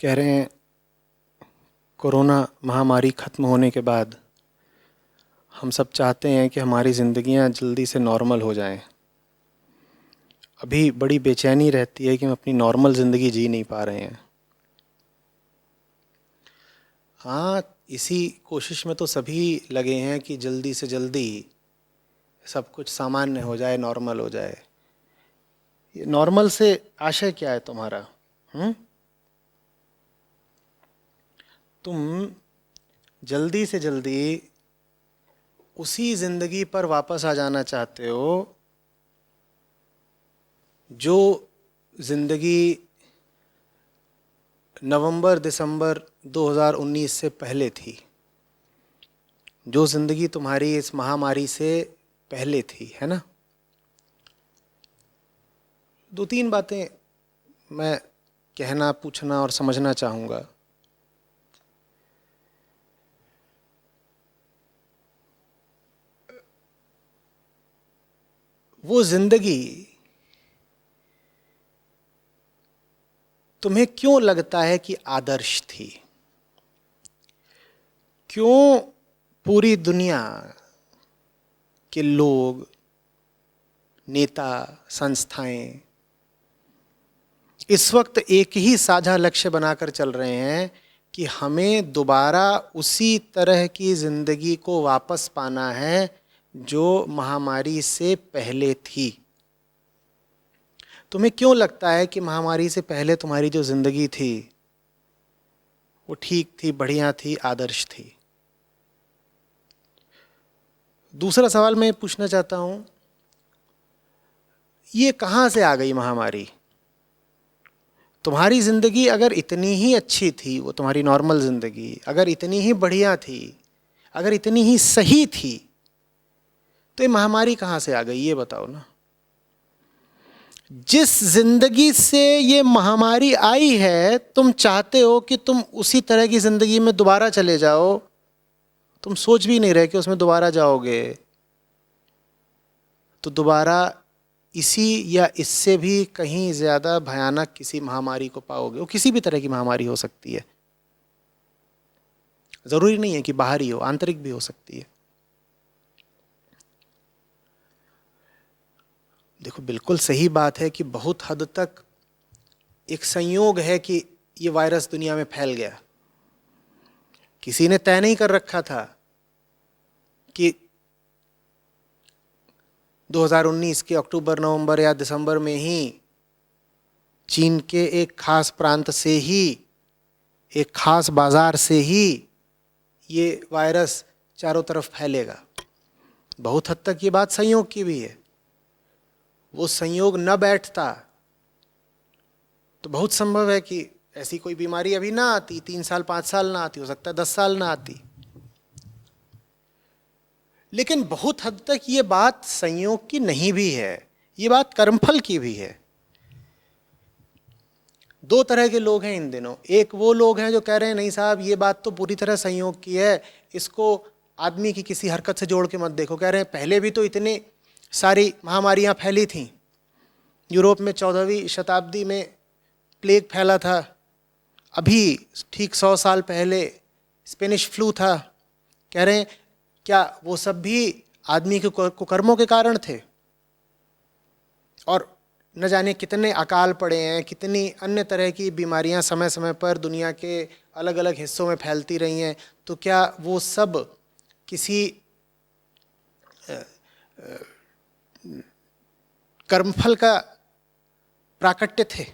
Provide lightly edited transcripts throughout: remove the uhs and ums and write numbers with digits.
कह रहे हैं कोरोना महामारी ख़त्म होने के बाद हम सब चाहते हैं कि हमारी ज़िंदगियां जल्दी से नॉर्मल हो जाएं। अभी बड़ी बेचैनी रहती है कि हम अपनी नॉर्मल ज़िंदगी जी नहीं पा रहे हैं। हाँ, इसी कोशिश में तो सभी लगे हैं कि जल्दी से जल्दी सब कुछ सामान्य हो जाए, नॉर्मल हो जाए। ये नॉर्मल से आशय क्या है तुम्हारा? तुम जल्दी से जल्दी उसी ज़िंदगी पर वापस आ जाना चाहते हो जो ज़िंदगी नवंबर दिसंबर 2019 से पहले थी, जो ज़िंदगी तुम्हारी इस महामारी से पहले थी, है ना? दो तीन बातें मैं कहना, पूछना और समझना चाहूँगा। वो ज़िंदगी तुम्हें क्यों लगता है कि आदर्श थी? क्यों पूरी दुनिया के लोग, नेता, संस्थाएं इस वक्त एक ही साझा लक्ष्य बनाकर चल रहे हैं कि हमें दोबारा उसी तरह की ज़िंदगी को वापस पाना है जो महामारी से पहले थी? तुम्हें क्यों लगता है कि महामारी से पहले तुम्हारी जो ज़िंदगी थी वो ठीक थी, बढ़िया थी, आदर्श थी? दूसरा सवाल मैं पूछना चाहता हूँ, ये कहाँ से आ गई महामारी? तुम्हारी ज़िंदगी अगर इतनी ही अच्छी थी, वो तुम्हारी नॉर्मल ज़िंदगी अगर इतनी ही बढ़िया थी, अगर इतनी ही सही थी, तो ये महामारी कहाँ से आ गई, ये बताओ ना। जिस ज़िंदगी से ये महामारी आई है, तुम चाहते हो कि तुम उसी तरह की ज़िंदगी में दोबारा चले जाओ। तुम सोच भी नहीं रहे कि उसमें दोबारा जाओगे तो दोबारा इसी या इससे भी कहीं ज़्यादा भयानक किसी महामारी को पाओगे। वो किसी भी तरह की महामारी हो सकती है, ज़रूरी नहीं है कि बाहरी हो, आंतरिक भी हो सकती है। देखो, बिल्कुल सही बात है कि बहुत हद तक एक संयोग है कि ये वायरस दुनिया में फैल गया। किसी ने तय नहीं कर रखा था कि 2019 के अक्टूबर, नवंबर या दिसंबर में ही चीन के एक खास प्रांत से ही, एक खास बाजार से ही ये वायरस चारों तरफ फैलेगा। बहुत हद तक ये बात संयोग की भी है। वो संयोग न बैठता तो बहुत संभव है कि ऐसी कोई बीमारी अभी ना आती, 3 साल 5 साल ना आती, हो सकता है 10 साल ना आती। लेकिन बहुत हद तक ये बात संयोग की नहीं भी है, ये बात कर्मफल की भी है। दो तरह के लोग हैं इन दिनों। एक वो लोग हैं जो कह रहे हैं नहीं साहब, ये बात तो पूरी तरह संयोग की है, इसको आदमी की किसी हरकत से जोड़ के मत देखो। कह रहे हैं पहले भी तो इतनी सारी महामारियां फैली थीं। यूरोप में 14वीं शताब्दी में प्लेग फैला था, अभी ठीक 100 साल पहले स्पेनिश फ्लू था। कह रहे हैं क्या वो सब भी आदमी के कुकर्मों के कारण थे? और न जाने कितने अकाल पड़े हैं, कितनी अन्य तरह की बीमारियां समय समय पर दुनिया के अलग अलग हिस्सों में फैलती रही हैं। तो क्या वो सब किसी कर्मफल का प्राकट्य थे?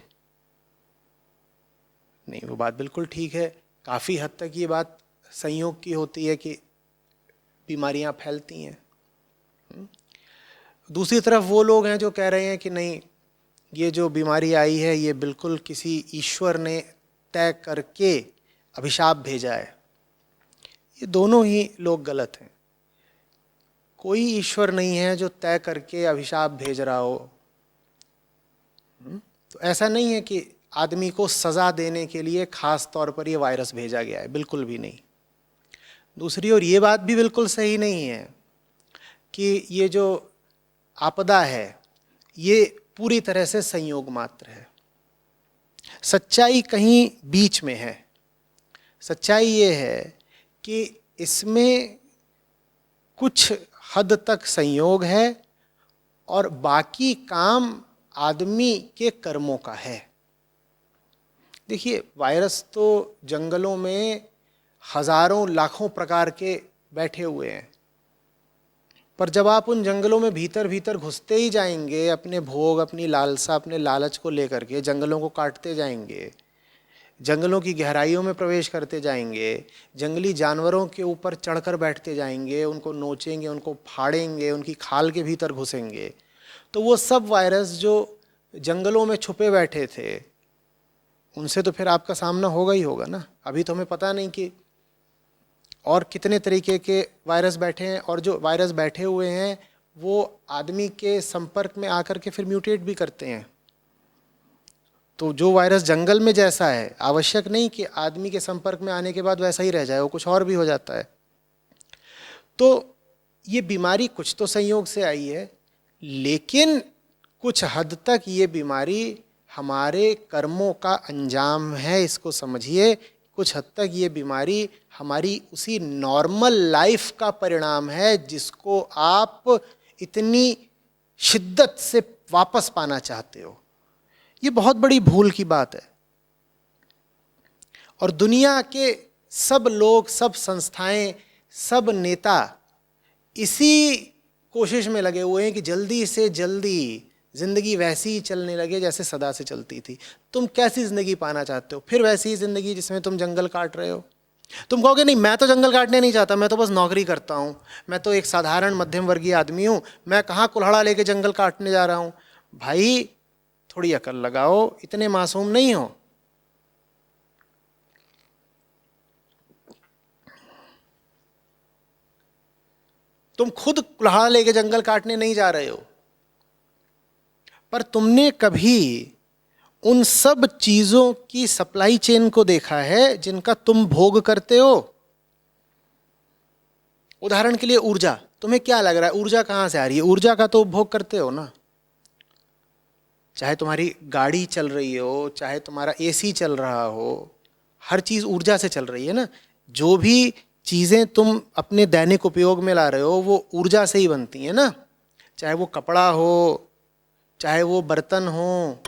नहीं, वो बात बिल्कुल ठीक है। काफ़ी हद तक ये बात संयोग की होती है कि बीमारियां फैलती हैं। दूसरी तरफ वो लोग हैं जो कह रहे हैं कि नहीं, ये जो बीमारी आई है ये बिल्कुल किसी ईश्वर ने तय करके अभिशाप भेजा है। ये दोनों ही लोग गलत हैं। कोई ईश्वर नहीं है जो तय करके अभिशाप भेज रहा हो। तो ऐसा नहीं है कि आदमी को सज़ा देने के लिए खास तौर पर ये वायरस भेजा गया है, बिल्कुल भी नहीं। दूसरी ओर ये बात भी बिल्कुल सही नहीं है कि ये जो आपदा है ये पूरी तरह से संयोग मात्र है। सच्चाई कहीं बीच में है। सच्चाई ये है कि इसमें कुछ हद तक संयोग है और बाकी काम आदमी के कर्मों का है। देखिए, वायरस तो जंगलों में हजारों लाखों प्रकार के बैठे हुए हैं, पर जब आप उन जंगलों में भीतर भीतर घुसते ही जाएंगे, अपने भोग, अपनी लालसा, अपने लालच को लेकर के जंगलों को काटते जाएंगे, जंगलों की गहराइयों में प्रवेश करते जाएंगे, जंगली जानवरों के ऊपर चढ़कर बैठते जाएंगे, उनको नोचेंगे, उनको फाड़ेंगे, उनकी खाल के भीतर घुसेंगे, तो वो सब वायरस जो जंगलों में छुपे बैठे थे, उनसे तो फिर आपका सामना होगा ही होगा ना। अभी तो हमें पता नहीं कि और कितने तरीके के वायरस बैठे हैं, और जो वायरस बैठे हुए हैं वो आदमी के संपर्क में आकर के फिर म्यूटेट भी करते हैं। तो जो वायरस जंगल में जैसा है, आवश्यक नहीं कि आदमी के संपर्क में आने के बाद वैसा ही रह जाए, वो कुछ और भी हो जाता है। तो ये बीमारी कुछ तो संयोग से आई है, लेकिन कुछ हद तक ये बीमारी हमारे कर्मों का अंजाम है, इसको समझिए। कुछ हद तक ये बीमारी हमारी उसी नॉर्मल लाइफ का परिणाम है जिसको आप इतनी शिद्दत से वापस पाना चाहते हो। ये बहुत बड़ी भूल की बात है। और दुनिया के सब लोग, सब संस्थाएं, सब नेता इसी कोशिश में लगे हुए हैं कि जल्दी से जल्दी जिंदगी वैसी ही चलने लगे जैसे सदा से चलती थी। तुम कैसी जिंदगी पाना चाहते हो? फिर वैसी ही जिंदगी जिसमें तुम जंगल काट रहे हो। तुम कहोगे नहीं, मैं तो जंगल काटने नहीं चाहता, मैं तो बस नौकरी करता हूँ, मैं तो एक साधारण मध्यम वर्गीय आदमी हूँ, मैं कहाँ कुल्हाड़ा लेके जंगल काटने जा रहा हूँ। भाई, थोड़ी अकल लगाओ, इतने मासूम नहीं हो। तुम खुद कुल्हाड़ा लेके जंगल काटने नहीं जा रहे हो, पर तुमने कभी उन सब चीजों की सप्लाई चेन को देखा है जिनका तुम भोग करते हो? उदाहरण के लिए ऊर्जा। तुम्हें क्या लग रहा है ऊर्जा कहां से आ रही है? ऊर्जा का तो उपभोग करते हो ना। चाहे तुम्हारी गाड़ी चल रही हो, चाहे तुम्हारा एसी चल रहा हो, हर चीज ऊर्जा से चल रही है ना। जो भी चीजें तुम अपने दैनिक उपयोग में ला रहे हो वो ऊर्जा से ही बनती है ना। चाहे वो कपड़ा हो, चाहे वो बर्तन हो,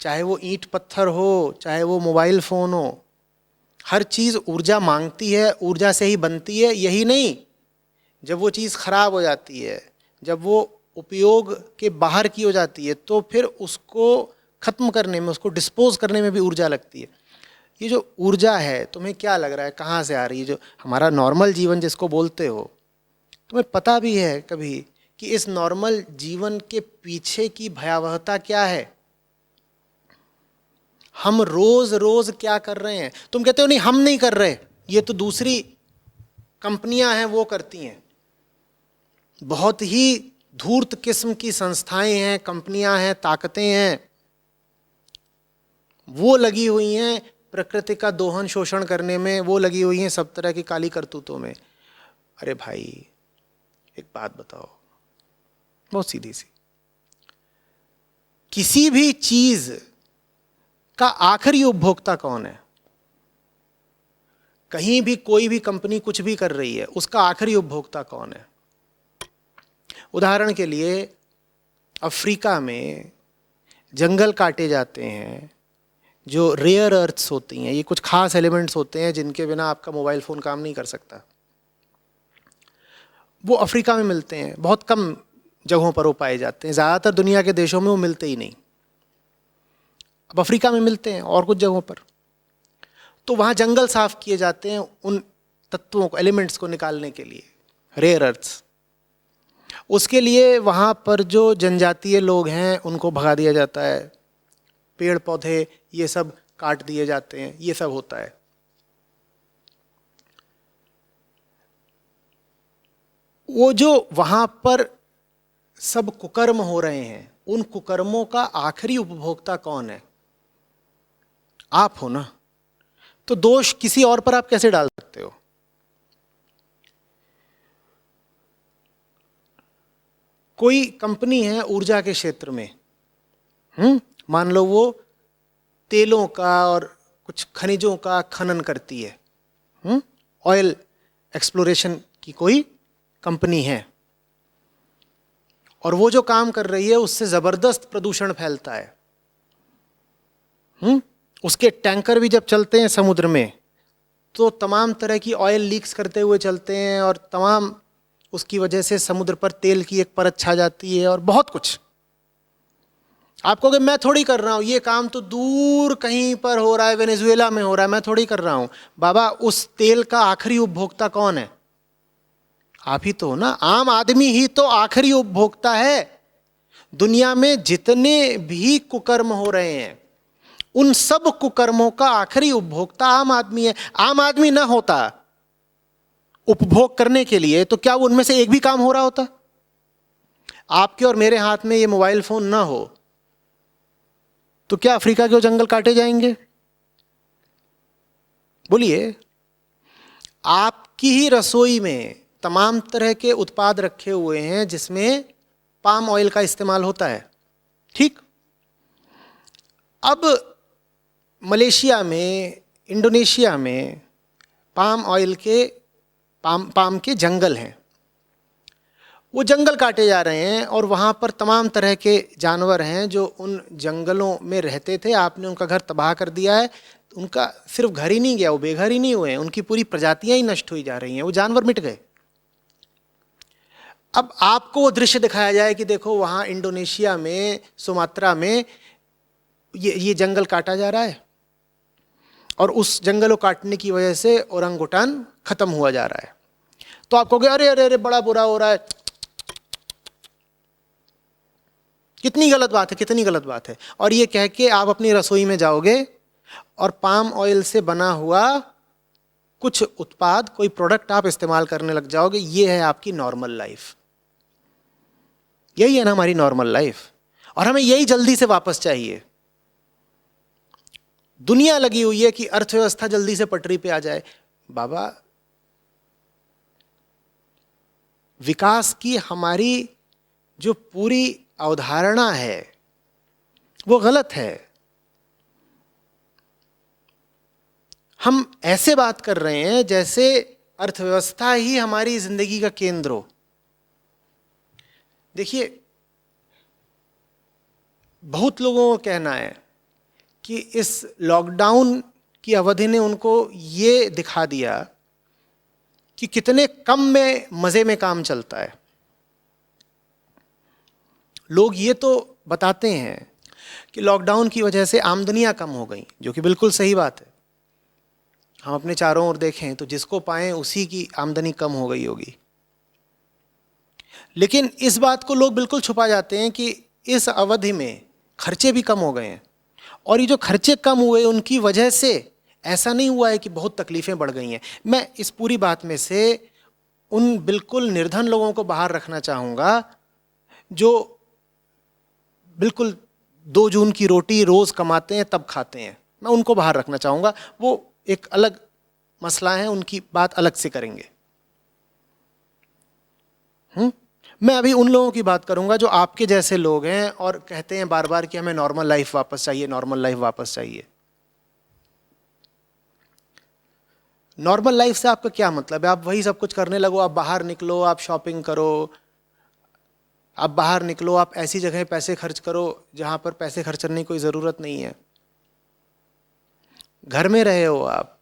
चाहे वो ईंट पत्थर हो, चाहे वो मोबाइल फ़ोन हो, हर चीज़ ऊर्जा मांगती है, ऊर्जा से ही बनती है। यही नहीं, जब वो चीज़ खराब हो जाती है, जब वो उपयोग के बाहर की हो जाती है, तो फिर उसको ख़त्म करने में, उसको डिस्पोज करने में भी ऊर्जा लगती है। ये जो ऊर्जा है, तुम्हें क्या लग रहा है कहाँ से आ रही है? जो हमारा नॉर्मल जीवन जिसको बोलते हो, तुम्हें पता भी है कभी कि इस नॉर्मल जीवन के पीछे की भयावहता क्या है? हम रोज रोज क्या कर रहे हैं? तुम कहते हो नहीं हम नहीं कर रहे, ये तो दूसरी कंपनियां हैं वो करती हैं। बहुत ही धूर्त किस्म की संस्थाएं हैं, कंपनियां हैं, ताकतें हैं, वो लगी हुई हैं प्रकृति का दोहन शोषण करने में, वो लगी हुई हैं सब तरह की काली करतूतों में। अरे भाई, एक बात बताओ, बहुत सीधी सी, किसी भी चीज का आखिरी उपभोक्ता कौन है? कहीं भी कोई भी कंपनी कुछ भी कर रही है, उसका आखिरी उपभोक्ता कौन है? उदाहरण के लिए अफ्रीका में जंगल काटे जाते हैं, जो रेयर अर्थ्स होती हैं, ये कुछ खास एलिमेंट्स होते हैं जिनके बिना आपका मोबाइल फ़ोन काम नहीं कर सकता। वो अफ्रीका में मिलते हैं, बहुत कम जगहों पर वो पाए जाते हैं, ज़्यादातर दुनिया के देशों में वो मिलते ही नहीं। अब अफ्रीका में मिलते हैं और कुछ जगहों पर, तो वहाँ जंगल साफ किए जाते हैं उन तत्वों को, एलिमेंट्स को निकालने के लिए, रेयर अर्थ्स। उसके लिए वहाँ पर जो जनजातीय लोग हैं उनको भगा दिया जाता है, पेड़ पौधे ये सब काट दिए जाते हैं, ये सब होता है। वो जो वहाँ पर सब कुकर्म हो रहे हैं, उन कुकर्मों का आखिरी उपभोक्ता कौन है? आप हो ना। तो दोष किसी और पर आप कैसे डाल सकते हो? कोई कंपनी है ऊर्जा के क्षेत्र में, मान लो वो तेलों का और कुछ खनिजों का खनन करती है। ऑयल एक्सप्लोरेशन की कोई कंपनी है, और वो जो काम कर रही है उससे जबरदस्त प्रदूषण फैलता है। उसके टैंकर भी जब चलते हैं समुद्र में तो तमाम तरह की ऑयल लीक्स करते हुए चलते हैं, और तमाम उसकी वजह से समुद्र पर तेल की एक परत छा जाती है, और बहुत कुछ। आप कहोगे मैं थोड़ी कर रहा हूं, ये काम तो दूर कहीं पर हो रहा है, वेनेजुएला में हो रहा है, मैं थोड़ी कर रहा हूं। बाबा, उस तेल का आखिरी उपभोक्ता कौन है? आप ही तो हो ना। आम आदमी ही तो आखिरी उपभोक्ता है। दुनिया में जितने भी कुकर्म हो रहे हैं उन सब कुकर्मों का आखिरी उपभोक्ता आम आदमी है। आम आदमी ना होता उपभोग करने के लिए तो क्या उनमें से एक भी काम हो रहा होता? आपके और मेरे हाथ में ये मोबाइल फोन ना हो तो क्या अफ्रीका के जंगल काटे जाएंगे? बोलिए। आपकी ही रसोई में तमाम तरह के उत्पाद रखे हुए हैं जिसमें पाम ऑयल का इस्तेमाल होता है, ठीक? अब मलेशिया में, इंडोनेशिया में पाम ऑयल के पाम के जंगल हैं। वो जंगल काटे जा रहे हैं और वहाँ पर तमाम तरह के जानवर हैं जो उन जंगलों में रहते थे। आपने उनका घर तबाह कर दिया है। उनका सिर्फ घर ही नहीं गया, वो बेघर ही नहीं हुए हैं, उनकी पूरी प्रजातियां ही नष्ट हुई जा रही हैं, वो जानवर मिट गए। अब आपको वो दृश्य दिखाया जाए कि देखो वहाँ इंडोनेशिया में, सुमात्रा में ये जंगल काटा जा रहा है और उस जंगल को काटने की वजह से ओरंगुटान खत्म हुआ जा रहा है। तो आप कहोगे अरे अरे अरे बड़ा बुरा हो रहा है। कितनी गलत बात है, कितनी गलत बात है। और ये कह के आप अपनी रसोई में जाओगे और पाम ऑयल से बना हुआ कुछ उत्पाद, कोई प्रोडक्ट आप इस्तेमाल करने लग जाओगे। ये है आपकी नॉर्मल लाइफ। यही है ना हमारी नॉर्मल लाइफ, और हमें यही जल्दी से वापस चाहिए। दुनिया लगी हुई है कि अर्थव्यवस्था जल्दी से पटरी पे आ जाए। बाबा, विकास की हमारी जो पूरी अवधारणा है वो गलत है। हम ऐसे बात कर रहे हैं जैसे अर्थव्यवस्था ही हमारी जिंदगी का केंद्र हो। देखिए, बहुत लोगों का कहना है कि इस लॉकडाउन की अवधि ने उनको ये दिखा दिया कि कितने कम में मजे में काम चलता है। लोग ये तो बताते हैं कि लॉकडाउन की वजह से आमदनियां कम हो गई, जो कि बिल्कुल सही बात है। हम अपने चारों ओर देखें तो जिसको पाएं उसी की आमदनी कम हो गई होगी। लेकिन इस बात को लोग बिल्कुल छुपा जाते हैं कि इस अवधि में खर्चे भी कम हो गए हैं, और ये जो खर्चे कम हुए उनकी वजह से ऐसा नहीं हुआ है कि बहुत तकलीफ़ें बढ़ गई हैं। मैं इस पूरी बात में से उन बिल्कुल निर्धन लोगों को बाहर रखना चाहूँगा जो बिल्कुल 2 जून की रोटी रोज़ कमाते हैं तब खाते हैं। मैं उनको बाहर रखना चाहूँगा। वो एक अलग मसला है, उनकी बात अलग से करेंगे। मैं अभी उन लोगों की बात करूंगा जो आपके जैसे लोग हैं और कहते हैं बार बार कि हमें नॉर्मल लाइफ वापस चाहिए, नॉर्मल लाइफ वापस चाहिए। नॉर्मल लाइफ से आपका क्या मतलब है? आप वही सब कुछ करने लगो, आप बाहर निकलो, आप शॉपिंग करो, आप बाहर निकलो, आप ऐसी जगह पैसे खर्च करो जहां पर पैसे खर्च करने की कोई ज़रूरत नहीं है। घर में रहे हो आप,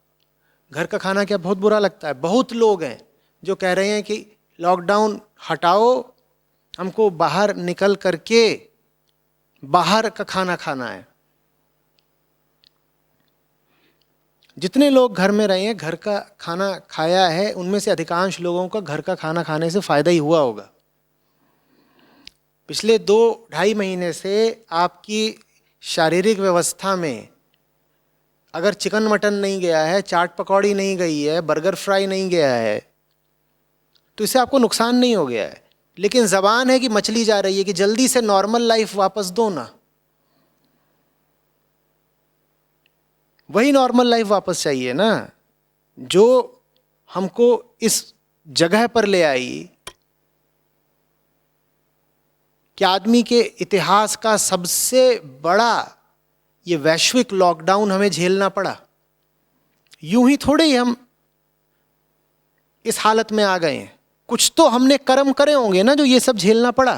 घर का खाना क्या बहुत बुरा लगता है? बहुत लोग हैं जो कह रहे हैं कि लॉकडाउन हटाओ, हमको बाहर निकल करके बाहर का खाना खाना है। जितने लोग घर में रहे हैं, घर का खाना खाया है, उनमें से अधिकांश लोगों का घर का खाना खाने से फ़ायदा ही हुआ होगा। पिछले 2-2.5 महीने से आपकी शारीरिक व्यवस्था में अगर चिकन मटन नहीं गया है, चाट पकौड़ी नहीं गई है, बर्गर फ्राई नहीं गया है, तो इससे आपको नुकसान नहीं हो गया है। लेकिन ज़बान है कि मचली जा रही है कि जल्दी से नॉर्मल लाइफ वापस दो ना। वही नॉर्मल लाइफ वापस चाहिए ना जो हमको इस जगह पर ले आई कि आदमी के इतिहास का सबसे बड़ा ये वैश्विक लॉकडाउन हमें झेलना पड़ा। यूं ही थोड़े ही हम इस हालत में आ गए हैं, कुछ तो हमने कर्म करे होंगे ना जो ये सब झेलना पड़ा,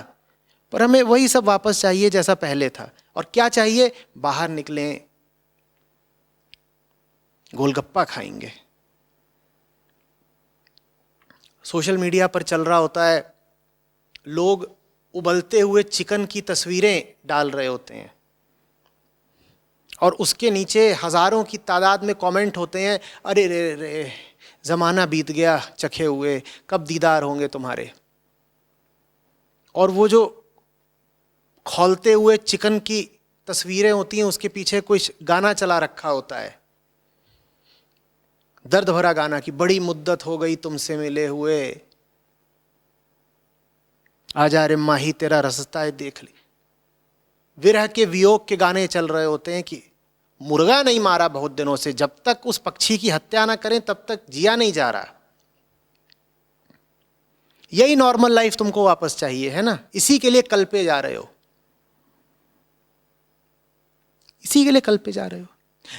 पर हमें वही सब वापस चाहिए जैसा पहले था। और क्या चाहिए? बाहर निकलें, गोलगप्पा खाएंगे। सोशल मीडिया पर चल रहा होता है, लोग उबलते हुए चिकन की तस्वीरें डाल रहे होते हैं और उसके नीचे हजारों की तादाद में कमेंट होते हैं, अरे रे रे ज़माना बीत गया चखे हुए, कब दीदार होंगे तुम्हारे। और वो जो खौलते हुए चिकन की तस्वीरें होती हैं उसके पीछे कोई गाना चला रखा होता है, दर्द भरा गाना कि बड़ी मुद्दत हो गई तुमसे मिले हुए, आजा रे माही तेरा रास्ता देख ली। विरह के वियोग के गाने चल रहे होते हैं कि मुर्गा नहीं मारा बहुत दिनों से, जब तक उस पक्षी की हत्या ना करें तब तक जिया नहीं जा रहा। यही नॉर्मल लाइफ तुमको वापस चाहिए है ना? इसी के लिए कल पे जा रहे हो, इसी के लिए कल पे जा रहे हो।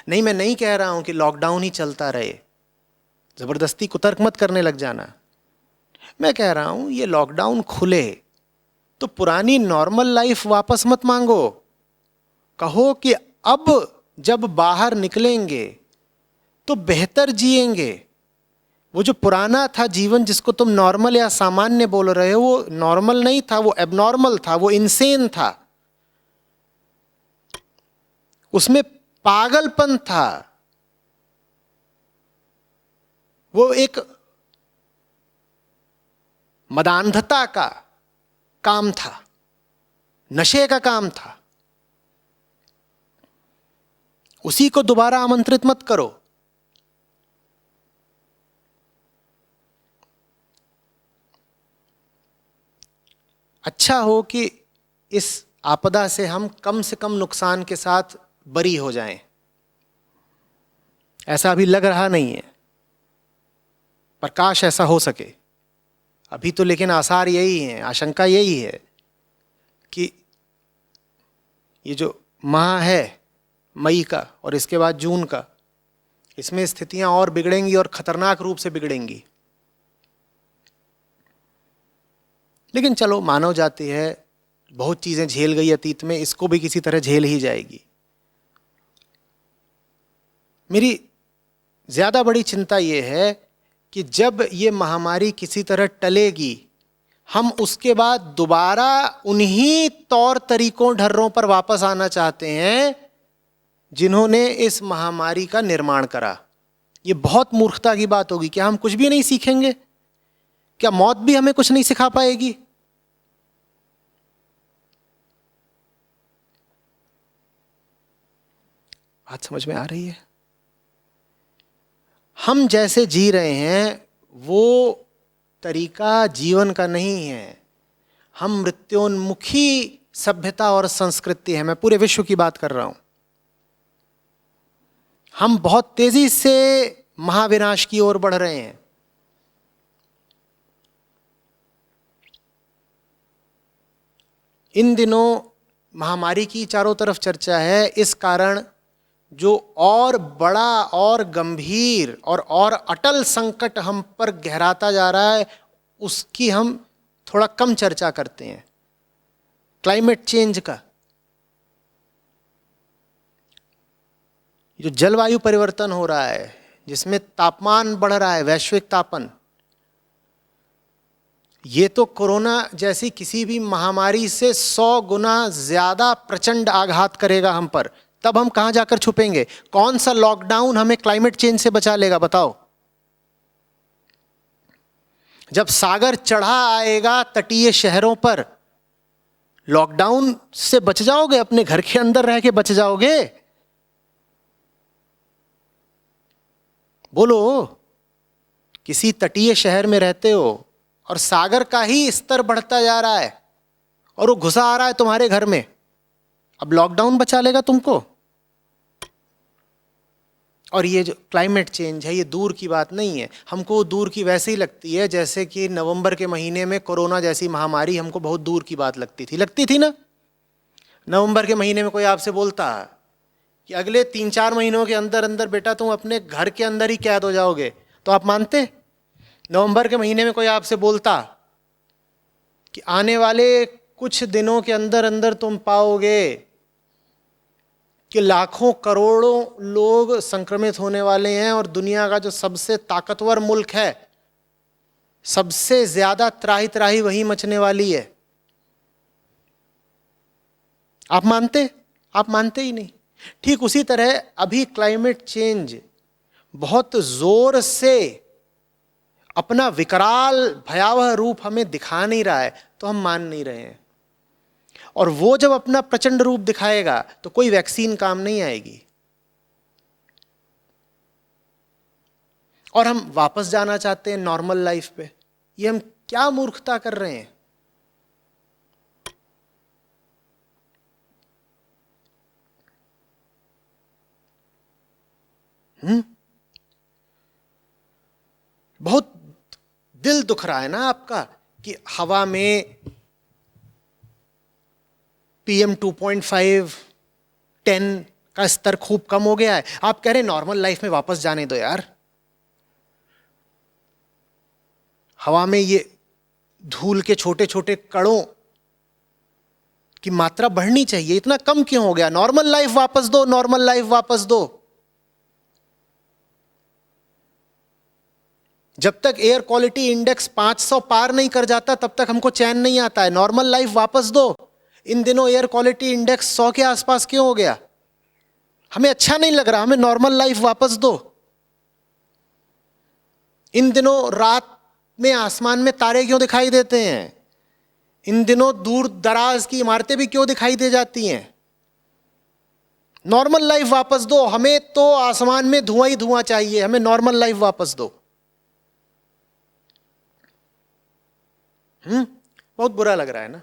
नहीं, मैं नहीं कह रहा हूं कि लॉकडाउन ही चलता रहे, जबरदस्ती कुतर्क मत करने लग जाना। मैं कह रहा हूं ये लॉकडाउन खुले तो पुरानी नॉर्मल लाइफ वापस मत मांगो। कहो कि अब जब बाहर निकलेंगे तो बेहतर जिएंगे। वो जो पुराना था जीवन जिसको तुम नॉर्मल या सामान्य बोल रहे हो, वो नॉर्मल नहीं था, वो एबनॉर्मल था, वो इनसेन था, उसमें पागलपन था, वो एक मदांधता का काम था, नशे का काम था। उसी को दोबारा आमंत्रित मत करो। अच्छा हो कि इस आपदा से हम कम से कम नुकसान के साथ बरी हो जाएं। ऐसा अभी लग रहा नहीं है, पर काश ऐसा हो सके। अभी तो लेकिन आसार यही हैं, आशंका यही है कि ये जो माह है मई का और इसके बाद जून का, इसमें स्थितियां और बिगड़ेंगी और खतरनाक रूप से बिगड़ेंगी। लेकिन चलो, मानव जाति है, बहुत चीजें झेल गई अतीत में, इसको भी किसी तरह झेल ही जाएगी। मेरी ज्यादा बड़ी चिंता यह है कि जब ये महामारी किसी तरह टलेगी, हम उसके बाद दोबारा उन्हीं तौर तरीकों ढर्रों पर वापस आना चाहते हैं जिन्होंने इस महामारी का निर्माण करा। ये बहुत मूर्खता की बात होगी। क्या हम कुछ भी नहीं सीखेंगे? क्या मौत भी हमें कुछ नहीं सिखा पाएगी? बात समझ में आ रही है? हम जैसे जी रहे हैं वो तरीका जीवन का नहीं है। हम मृत्योन्मुखी सभ्यता और संस्कृति है। मैं पूरे विश्व की बात कर रहा हूं। हम बहुत तेजी से महाविनाश की ओर बढ़ रहे हैं। इन दिनों महामारी की चारों तरफ चर्चा है। इस कारण जो और बड़ा और गंभीर और अटल संकट हम पर गहराता जा रहा है, उसकी हम थोड़ा कम चर्चा करते हैं। क्लाइमेट चेंज का, जो जलवायु परिवर्तन हो रहा है, जिसमें तापमान बढ़ रहा है, वैश्विक तापन, ये तो कोरोना जैसी किसी भी महामारी से 100 गुना ज्यादा प्रचंड आघात करेगा हम पर। तब हम कहां जाकर छुपेंगे? कौन सा लॉकडाउन हमें क्लाइमेट चेंज से बचा लेगा? बताओ। जब सागर चढ़ा आएगा तटीय शहरों पर, लॉकडाउन से बच जाओगे? अपने घर के अंदर रह के बच जाओगे? बोलो। किसी तटीय शहर में रहते हो और सागर का ही स्तर बढ़ता जा रहा है और वो घुसा आ रहा है तुम्हारे घर में, अब लॉकडाउन बचा लेगा तुमको? और ये जो क्लाइमेट चेंज है, ये दूर की बात नहीं है। हमको दूर की वैसे ही लगती है जैसे कि नवंबर के महीने में कोरोना जैसी महामारी हमको बहुत दूर की बात लगती थी ना? नवंबर के महीने में कोई आपसे बोलता कि अगले 3-4 महीनों के अंदर अंदर बेटा तुम अपने घर के अंदर ही कैद हो जाओगे, तो आप मानते? नवंबर के महीने में कोई आपसे बोलता कि आने वाले कुछ दिनों के अंदर अंदर तुम पाओगे कि लाखों करोड़ों लोग संक्रमित होने वाले हैं और दुनिया का जो सबसे ताकतवर मुल्क है, सबसे ज्यादा त्राही त्राही वही मचने वाली है, आप मानते? आप मानते ही नहीं। ठीक उसी तरह अभी क्लाइमेट चेंज बहुत जोर से अपना विकराल भयावह रूप हमें दिखा नहीं रहा है, तो हम मान नहीं रहे हैं। और वो जब अपना प्रचंड रूप दिखाएगा तो कोई वैक्सीन काम नहीं आएगी, और हम वापस जाना चाहते हैं नॉर्मल लाइफ पे। ये हम क्या मूर्खता कर रहे हैं? बहुत दिल दुख रहा है ना आपका कि हवा में PM 2.5 10 का स्तर खूब कम हो गया है। आप कह रहे हैं नॉर्मल लाइफ में वापस जाने दो यार। हवा में ये धूल के छोटे छोटे कणों की मात्रा बढ़नी चाहिए, इतना कम क्यों हो गया? नॉर्मल लाइफ वापस दो, नॉर्मल लाइफ वापस दो। जब तक एयर क्वालिटी इंडेक्स 500 पार नहीं कर जाता तब तक हमको चैन नहीं आता है। नॉर्मल लाइफ वापस दो। इन दिनों एयर क्वालिटी इंडेक्स 100 के आसपास क्यों हो गया? हमें अच्छा नहीं लग रहा, हमें नॉर्मल लाइफ वापस दो। इन दिनों रात में आसमान में तारे क्यों दिखाई देते हैं? इन दिनों दूर दराज की इमारतें भी क्यों दिखाई दे जाती हैं? नॉर्मल लाइफ वापस दो। हमें तो आसमान में धुआं ही धुआं चाहिए, हमें नॉर्मल लाइफ वापस दो। बहुत बुरा लग रहा है ना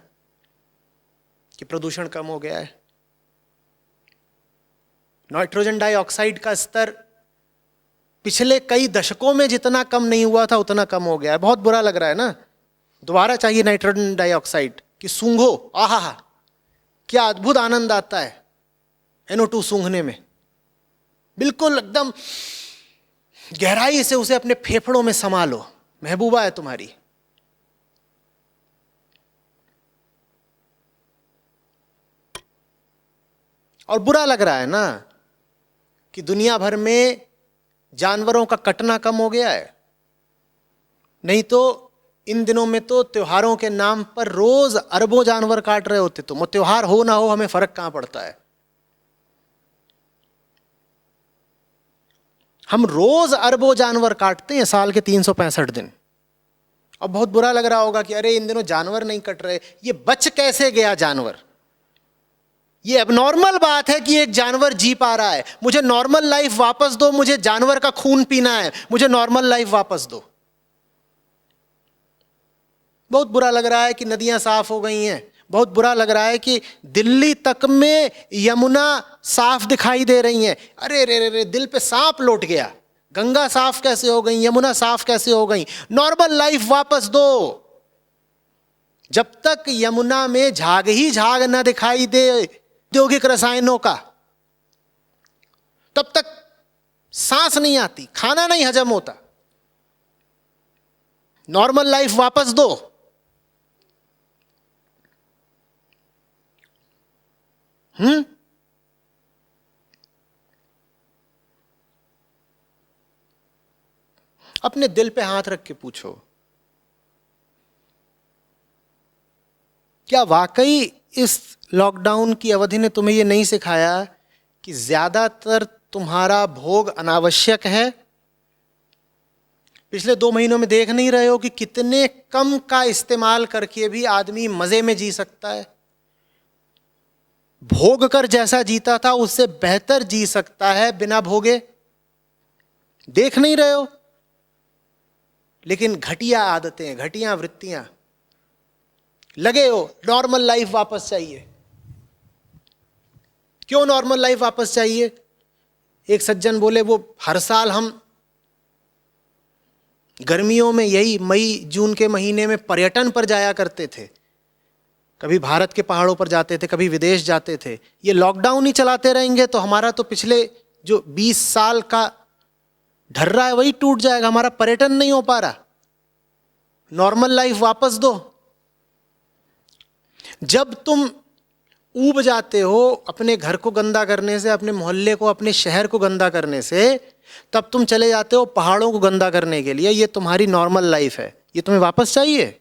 कि प्रदूषण कम हो गया है। नाइट्रोजन डाइऑक्साइड का स्तर पिछले कई दशकों में जितना कम नहीं हुआ था उतना कम हो गया है। बहुत बुरा लग रहा है ना। दोबारा चाहिए नाइट्रोजन डाइऑक्साइड कि सूंघो, आहा क्या अद्भुत आनंद आता है NO2 सूंघने में। बिल्कुल एकदम गहराई से उसे अपने फेफड़ों में समा लो, महबूबा है तुम्हारी। और बुरा लग रहा है ना कि दुनिया भर में जानवरों का कटना कम हो गया है। नहीं तो इन दिनों में तो त्योहारों के नाम पर रोज अरबों जानवर काट रहे होते। तो त्योहार हो ना हो हमें फर्क कहां पड़ता है। हम रोज अरबों जानवर काटते हैं साल के 365 दिन। और बहुत बुरा लग रहा होगा कि अरे इन दिनों जानवर नहीं कट रहे, ये बच कैसे गया जानवर? ये एबनॉर्मल बात है कि एक जानवर जी पा रहा है। मुझे नॉर्मल लाइफ वापस दो, मुझे जानवर का खून पीना है, मुझे नॉर्मल लाइफ वापस दो। बहुत बुरा लग रहा है कि नदियां साफ हो गई हैं। बहुत बुरा लग रहा है कि दिल्ली तक में यमुना साफ दिखाई दे रही हैं। अरे रे रे रे, दिल पे सांप लौट गया। गंगा साफ कैसे हो गई, यमुना साफ कैसे हो गई? नॉर्मल लाइफ वापस दो। जब तक यमुना में झाग ही झाग न दिखाई दे औद्योगिक रसायनों का, तब तक सांस नहीं आती, खाना नहीं हजम होता। नॉर्मल लाइफ वापस दो। अपने दिल पे हाथ रख के पूछो, क्या वाकई इस लॉकडाउन की अवधि ने तुम्हें यह नहीं सिखाया कि ज्यादातर तुम्हारा भोग अनावश्यक है? पिछले 2 महीनों में देख नहीं रहे हो कि कितने कम का इस्तेमाल करके भी आदमी मजे में जी सकता है? भोग कर जैसा जीता था उससे बेहतर जी सकता है बिना भोगे। देख नहीं रहे हो? लेकिन घटिया आदतें, घटिया वृत्तियां लगे हो। नॉर्मल लाइफ वापस चाहिए। क्यों नॉर्मल लाइफ वापस चाहिए? एक सज्जन बोले वो हर साल हम गर्मियों में यही मई जून के महीने में पर्यटन पर जाया करते थे। कभी भारत के पहाड़ों पर जाते थे, कभी विदेश जाते थे। ये लॉकडाउन ही चलाते रहेंगे तो हमारा तो पिछले जो 20 साल का ढर्रा है वही टूट जाएगा, हमारा पर्यटन नहीं हो पा रहा। नॉर्मल लाइफ वापस दो। जब तुम ऊब जाते हो अपने घर को गंदा करने से, अपने मोहल्ले को, अपने शहर को गंदा करने से, तब तुम चले जाते हो पहाड़ों को गंदा करने के लिए। ये तुम्हारी नॉर्मल लाइफ है, ये तुम्हें वापस चाहिए?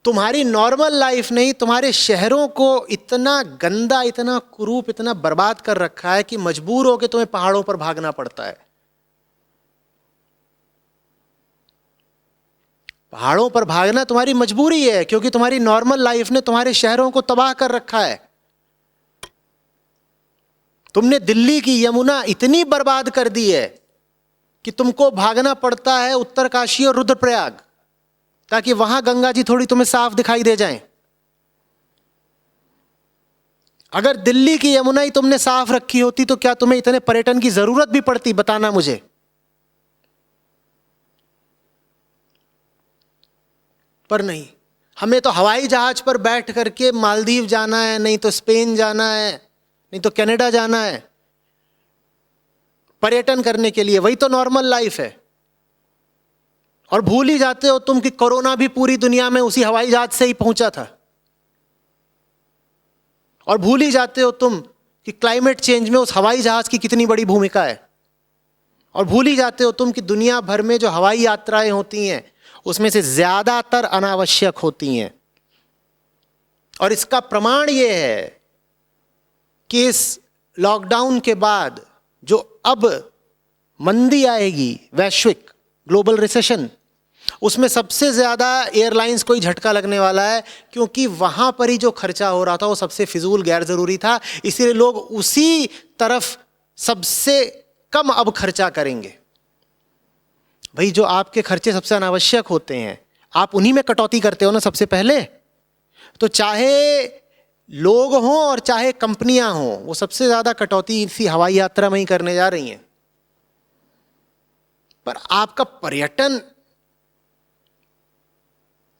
तुम्हारी नॉर्मल लाइफ नहीं, तुम्हारे शहरों को इतना गंदा, इतना कुरूप, इतना बर्बाद कर रखा है कि मजबूर हो के तुम्हें पहाड़ों पर भागना पड़ता है। पहाड़ों पर भागना तुम्हारी मजबूरी है, क्योंकि तुम्हारी नॉर्मल लाइफ ने तुम्हारे शहरों को तबाह कर रखा है। तुमने दिल्ली की यमुना इतनी बर्बाद कर दी है कि तुमको भागना पड़ता है उत्तरकाशी और रुद्रप्रयाग, ताकि वहां गंगा जी थोड़ी तुम्हें साफ दिखाई दे जाएं। अगर दिल्ली की यमुना ही तुमने साफ रखी होती तो क्या तुम्हें इतने पर्यटन की जरूरत भी पड़ती? बताना मुझे। पर नहीं, हमें तो हवाई जहाज पर बैठ करके मालदीव जाना है, नहीं तो स्पेन जाना है, नहीं तो कनाडा जाना है पर्यटन करने के लिए। वही तो नॉर्मल लाइफ है। और भूल ही जाते हो तुम कि कोरोना भी पूरी दुनिया में उसी हवाई जहाज से ही पहुंचा था। और भूल ही जाते हो तुम कि क्लाइमेट चेंज में उस हवाई जहाज की कितनी बड़ी भूमिका है। और भूल ही जाते हो तुम कि दुनिया भर में जो हवाई यात्राएं होती हैं उसमें से ज्यादातर अनावश्यक होती हैं। और इसका प्रमाण यह है कि इस लॉकडाउन के बाद जो अब मंदी आएगी, वैश्विक ग्लोबल रिसेशन, उसमें सबसे ज्यादा एयरलाइंस को ही झटका लगने वाला है, क्योंकि वहां पर ही जो खर्चा हो रहा था वो सबसे फिजूल, गैर जरूरी था। इसीलिए लोग उसी तरफ सबसे कम अब खर्चा करेंगे। भाई, जो आपके खर्चे सबसे अनावश्यक होते हैं आप उन्हीं में कटौती करते हो ना सबसे पहले। तो चाहे लोग हों और चाहे कंपनियां हों, वो सबसे ज्यादा कटौती इसी हवाई यात्रा में ही करने जा रही हैं। पर आपका पर्यटन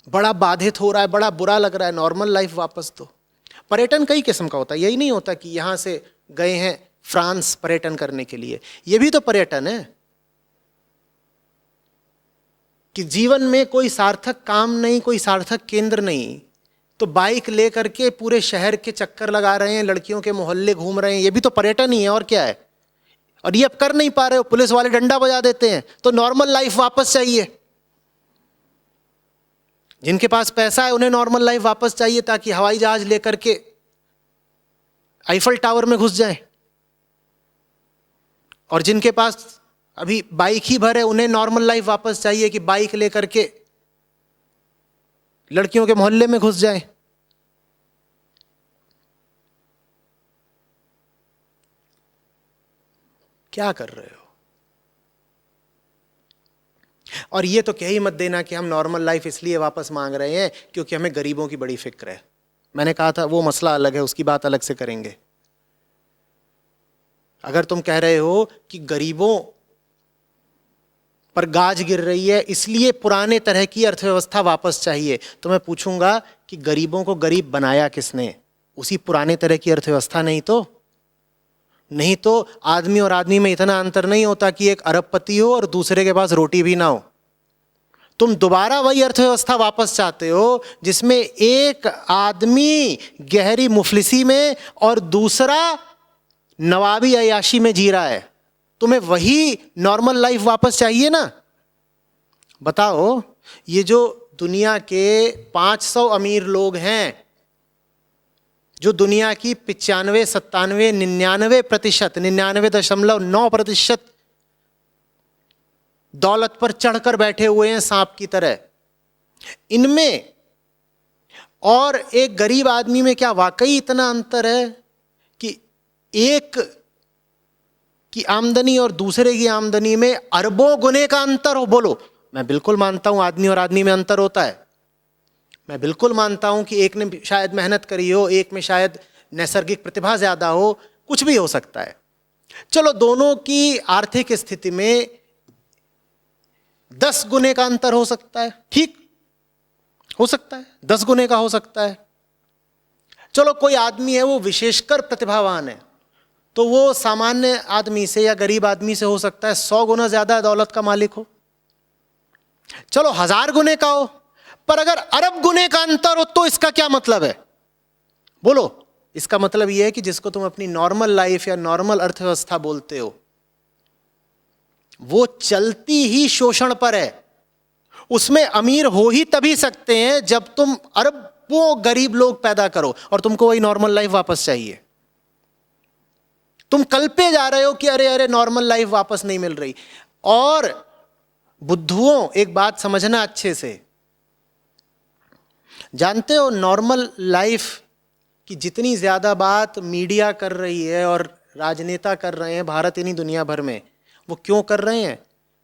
बड़ा बाधित हो रहा है, बड़ा बुरा लग रहा है। नॉर्मल लाइफ वापस दो। पर्यटन कई किस्म का होता है, यही नहीं होता कि यहां से गए हैं फ्रांस पर्यटन करने के लिए। यह भी तो पर्यटन है कि जीवन में कोई सार्थक काम नहीं, कोई सार्थक केंद्र नहीं, तो बाइक लेकर के पूरे शहर के चक्कर लगा रहे हैं, लड़कियों के मोहल्ले घूम रहे हैं। ये भी तो पर्यटन ही है, और क्या है। और ये अब कर नहीं पा रहे हो, पुलिस वाले डंडा बजा देते हैं, तो नॉर्मल लाइफ वापस चाहिए। जिनके पास पैसा है उन्हें नॉर्मल लाइफ वापस चाहिए, ताकि हवाई जहाज लेकर के आईफल टावर में घुस जाए। और जिनके पास अभी बाइक ही भर है उन्हें नॉर्मल लाइफ वापस चाहिए कि बाइक लेकर के लड़कियों के मोहल्ले में घुस जाए। क्या कर रहे हो? और ये तो कह ही मत देना कि हम नॉर्मल लाइफ इसलिए वापस मांग रहे हैं क्योंकि हमें गरीबों की बड़ी फिक्र है। मैंने कहा था वो मसला अलग है, उसकी बात अलग से करेंगे। अगर तुम कह रहे हो कि गरीबों पर गाज गिर रही है इसलिए पुराने तरह की अर्थव्यवस्था वापस चाहिए, तो मैं पूछूंगा कि गरीबों को गरीब बनाया किसने? उसी पुराने तरह की अर्थव्यवस्था नहीं तो? नहीं तो आदमी और आदमी में इतना अंतर नहीं होता कि एक अरबपति हो और दूसरे के पास रोटी भी ना हो। तुम दोबारा वही अर्थव्यवस्था वापस चाहते हो जिसमें एक आदमी गहरी मुफलिसी में और दूसरा नवाबी अयाशी में जी रहा है। तुम्हें वही नॉर्मल लाइफ वापस चाहिए ना? बताओ, ये जो दुनिया के 500 अमीर लोग हैं, जो दुनिया की 95, 97, 99%, 99.9% दौलत पर चढ़कर बैठे हुए हैं सांप की तरह, इनमें और एक गरीब आदमी में क्या वाकई इतना अंतर है कि एक की आमदनी और दूसरे की आमदनी में अरबों गुने का अंतर हो? बोलो। मैं बिल्कुल मानता हूं आदमी और आदमी में अंतर होता है। मैं बिल्कुल मानता हूं कि एक ने शायद मेहनत करी हो, एक में शायद नैसर्गिक प्रतिभा ज्यादा हो, कुछ भी हो सकता है। चलो, दोनों की आर्थिक स्थिति में 10 गुने का अंतर हो सकता है, ठीक हो सकता है, 10 गुने का हो सकता है। चलो कोई आदमी है वो विशेषकर प्रतिभावान है, तो वो सामान्य आदमी से या गरीब आदमी से हो सकता है 100 गुना ज्यादा दौलत का मालिक हो। चलो 1000 गुने का हो, पर अगर अरब गुने का अंतर हो तो इसका क्या मतलब है? बोलो। इसका मतलब यह है कि जिसको तुम अपनी नॉर्मल लाइफ या नॉर्मल अर्थव्यवस्था बोलते हो, वो चलती ही शोषण पर है। उसमें अमीर हो ही तभी सकते हैं जब तुम अरबों गरीब लोग पैदा करो और तुमको वही नॉर्मल लाइफ वापस चाहिए। तुम कल पे जा रहे हो कि अरे अरे नॉर्मल लाइफ वापस नहीं मिल रही। और बुद्धुओं, एक बात समझना अच्छे से, जानते हो नॉर्मल लाइफ की जितनी ज्यादा बात मीडिया कर रही है और राजनेता कर रहे हैं भारत इन्हीं दुनिया भर में, वो क्यों कर रहे हैं?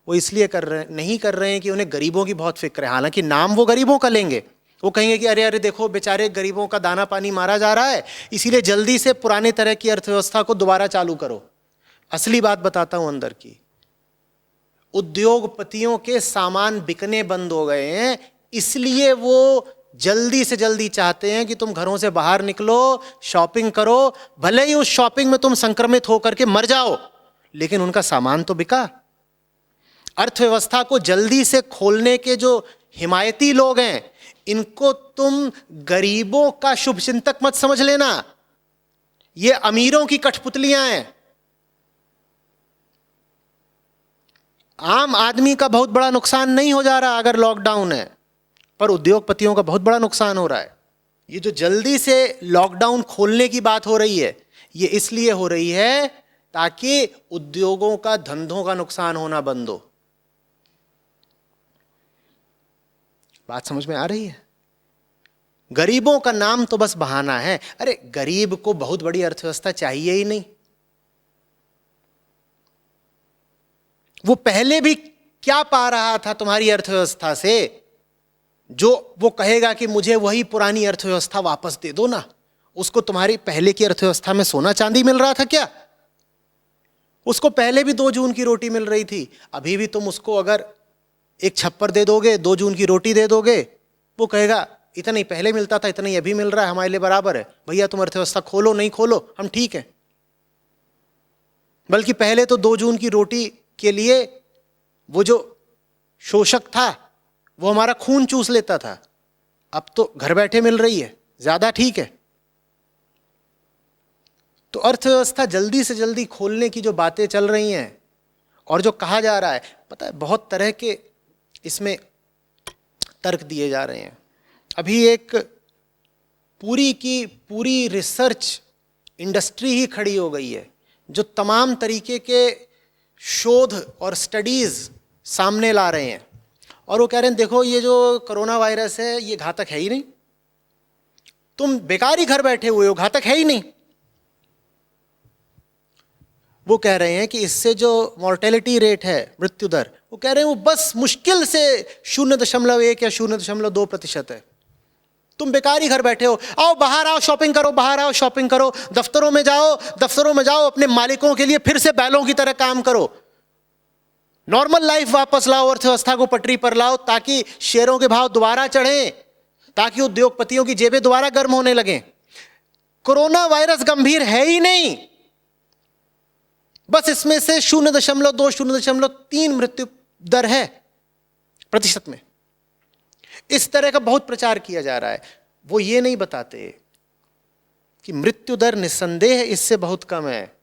वो इसलिए नहीं कर रहे हैं कि उन्हें गरीबों की बहुत फिक्र है। हालांकि नाम वो गरीबों का लेंगे, वो कहेंगे कि अरे अरे देखो बेचारे गरीबों का दाना पानी मारा जा रहा है, इसीलिए जल्दी से पुराने तरह की अर्थव्यवस्था को दोबारा चालू करो। असली बात बताता हूं अंदर की, उद्योगपतियों के सामान बिकने बंद हो गए हैं, इसलिए वो जल्दी से जल्दी चाहते हैं कि तुम घरों से बाहर निकलो, शॉपिंग करो, भले ही उस शॉपिंग में तुम संक्रमित होकर के मर जाओ, लेकिन उनका सामान तो बिका। अर्थव्यवस्था को जल्दी से खोलने के जो हिमायती लोग हैं, इनको तुम गरीबों का शुभचिंतक मत समझ लेना, ये अमीरों की कठपुतलियां हैं। आम आदमी का बहुत बड़ा नुकसान नहीं हो जा रहा अगर लॉकडाउन है, पर उद्योगपतियों का बहुत बड़ा नुकसान हो रहा है। ये जो जल्दी से लॉकडाउन खोलने की बात हो रही है, ये इसलिए हो रही है ताकि उद्योगों का, धंधों का नुकसान होना बंद हो। बात समझ में आ रही है? गरीबों का नाम तो बस बहाना है। अरे गरीब को बहुत बड़ी अर्थव्यवस्था चाहिए ही नहीं। वो पहले भी क्या पा रहा था तुम्हारी अर्थव्यवस्था से, जो वो कहेगा कि मुझे वही पुरानी अर्थव्यवस्था वापस दे दो ना? उसको तुम्हारी पहले की अर्थव्यवस्था में सोना चांदी मिल रहा था क्या? उसको पहले भी 2 जून की रोटी मिल रही थी। अभी भी तुम उसको अगर एक छप्पर दे दोगे, 2 जून की रोटी दे दोगे, वो कहेगा इतना ही पहले मिलता था, इतना ही अभी मिल रहा है, हमारे लिए बराबर है। भैया तुम अर्थव्यवस्था खोलो नहीं खोलो, हम ठीक है। बल्कि पहले तो 2 जून की रोटी के लिए वो जो शोषक था वो हमारा खून चूस लेता था, अब तो घर बैठे मिल रही है, ज्यादा ठीक है। तो अर्थव्यवस्था जल्दी से जल्दी खोलने की जो बातें चल रही हैं और जो कहा जा रहा है, पता है बहुत तरह के इसमें तर्क दिए जा रहे हैं। अभी एक पूरी की पूरी रिसर्च इंडस्ट्री ही खड़ी हो गई है जो तमाम तरीके के शोध और स्टडीज सामने ला रहे हैं, और वो कह रहे हैं देखो ये जो कोरोना वायरस है ये घातक है ही नहीं, तुम बेकार ही घर बैठे हुए हो, घातक है ही नहीं। वो कह रहे हैं कि इससे जो मॉर्टेलिटी रेट है, मृत्यु दर, वो कह रहे हैं वो बस मुश्किल से 0.1 या 0.2% है। तुम बेकार ही घर बैठे हो, आओ बाहर आओ शॉपिंग करो, बाहर आओ शॉपिंग करो, दफ्तरों में जाओ अपने मालिकों के लिए फिर से बैलों की तरह काम करो, नॉर्मल लाइफ वापस लाओ, अर्थव्यवस्था को पटरी पर लाओ, ताकि शेयरों के भाव दोबारा चढ़ें, ताकि उद्योगपतियों की जेबें दोबारा गर्म होने लगें। कोरोना वायरस गंभीर है ही नहीं, बस इसमें से 0.2 0.3 मृत्यु दर है प्रतिशत में। इस तरह का बहुत प्रचार किया जा रहा है। वो ये नहीं बताते कि मृत्यु दर निस्संदेह इससे बहुत कम है,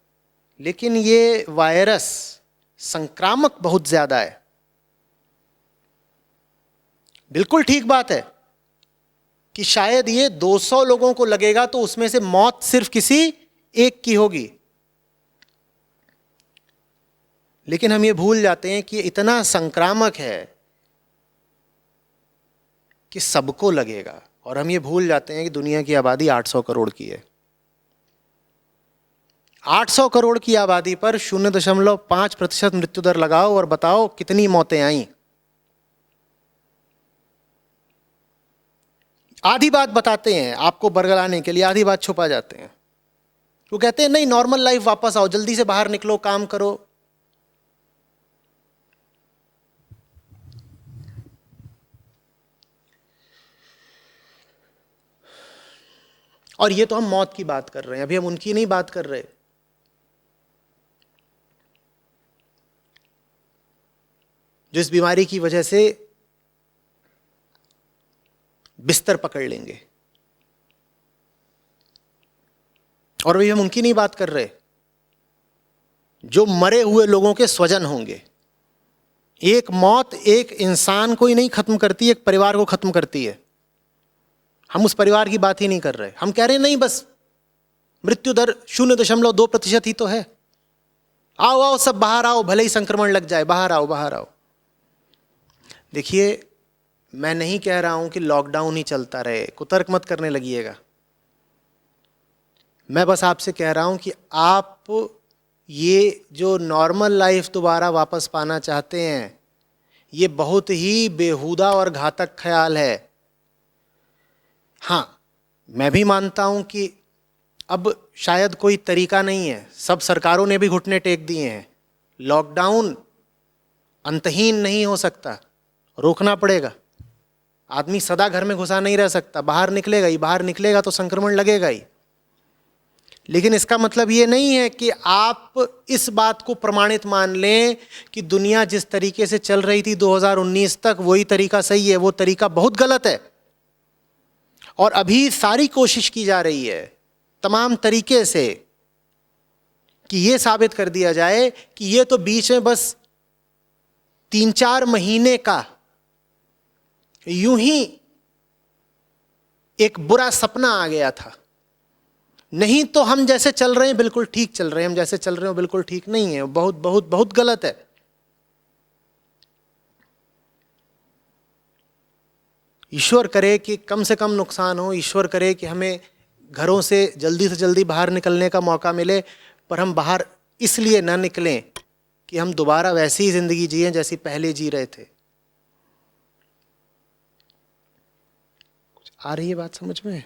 लेकिन ये वायरस संक्रामक बहुत ज्यादा है। बिल्कुल ठीक बात है कि शायद ये 200 लोगों को लगेगा तो उसमें से मौत सिर्फ किसी एक की होगी, लेकिन हम ये भूल जाते हैं कि इतना संक्रामक है कि सबको लगेगा, और हम ये भूल जाते हैं कि दुनिया की आबादी 800 करोड़ की है। 800 करोड़ की आबादी पर 0.5% मृत्यु दर लगाओ और बताओ कितनी मौतें आई। आधी बात बताते हैं आपको बरगलाने के लिए, आधी बात छुपा जाते हैं। वो कहते हैं नहीं नॉर्मल लाइफ वापस आओ, जल्दी से बाहर निकलो, काम करो। और ये तो हम मौत की बात कर रहे हैं, अभी हम उनकी नहीं बात कर रहे जो इस बीमारी की वजह से बिस्तर पकड़ लेंगे। और अभी हम उनकी नहीं बात कर रहे जो मरे हुए लोगों के स्वजन होंगे। एक मौत एक इंसान को ही नहीं खत्म करती, एक परिवार को खत्म करती है। हम उस परिवार की बात ही नहीं कर रहे। हम कह रहे हैं नहीं, बस मृत्यु दर 0.2% ही तो है। आओ आओ सब बाहर आओ, भले ही संक्रमण लग जाए, बाहर आओ बाहर आओ। देखिए, मैं नहीं कह रहा हूं कि लॉकडाउन ही चलता रहे, कुतर्क मत करने लगिएगा। मैं बस आपसे कह रहा हूं कि आप ये जो नॉर्मल लाइफ दोबारा वापस पाना चाहते हैं, ये बहुत ही बेहुदा और घातक ख्याल है। हाँ, मैं भी मानता हूं कि अब शायद कोई तरीका नहीं है, सब सरकारों ने भी घुटने टेक दिए हैं। लॉकडाउन अंतहीन नहीं हो सकता, रोकना पड़ेगा। आदमी सदा घर में घुसा नहीं रह सकता, बाहर निकलेगा ही, बाहर निकलेगा तो संक्रमण लगेगा ही। लेकिन इसका मतलब ये नहीं है कि आप इस बात को प्रमाणित मान लें कि दुनिया जिस तरीके से चल रही थी 2019 तक वही तरीका सही है। वो तरीका बहुत गलत है और अभी सारी कोशिश की जा रही है तमाम तरीके से कि ये साबित कर दिया जाए कि ये तो बीच में बस 3-4 महीने का यूं ही एक बुरा सपना आ गया था। नहीं तो हम जैसे चल रहे हैं बिल्कुल ठीक चल रहे हैं, हम जैसे चल रहे हो बिल्कुल ठीक नहीं है, बहुत बहुत बहुत गलत है। ईश्वर करे कि कम से कम नुकसान हो, ईश्वर करे कि हमें घरों से जल्दी बाहर निकलने का मौका मिले, पर हम बाहर इसलिए ना निकलें कि हम दोबारा वैसी ही जिंदगी जिए जैसी पहले जी रहे थे। आ रही है बात समझ में?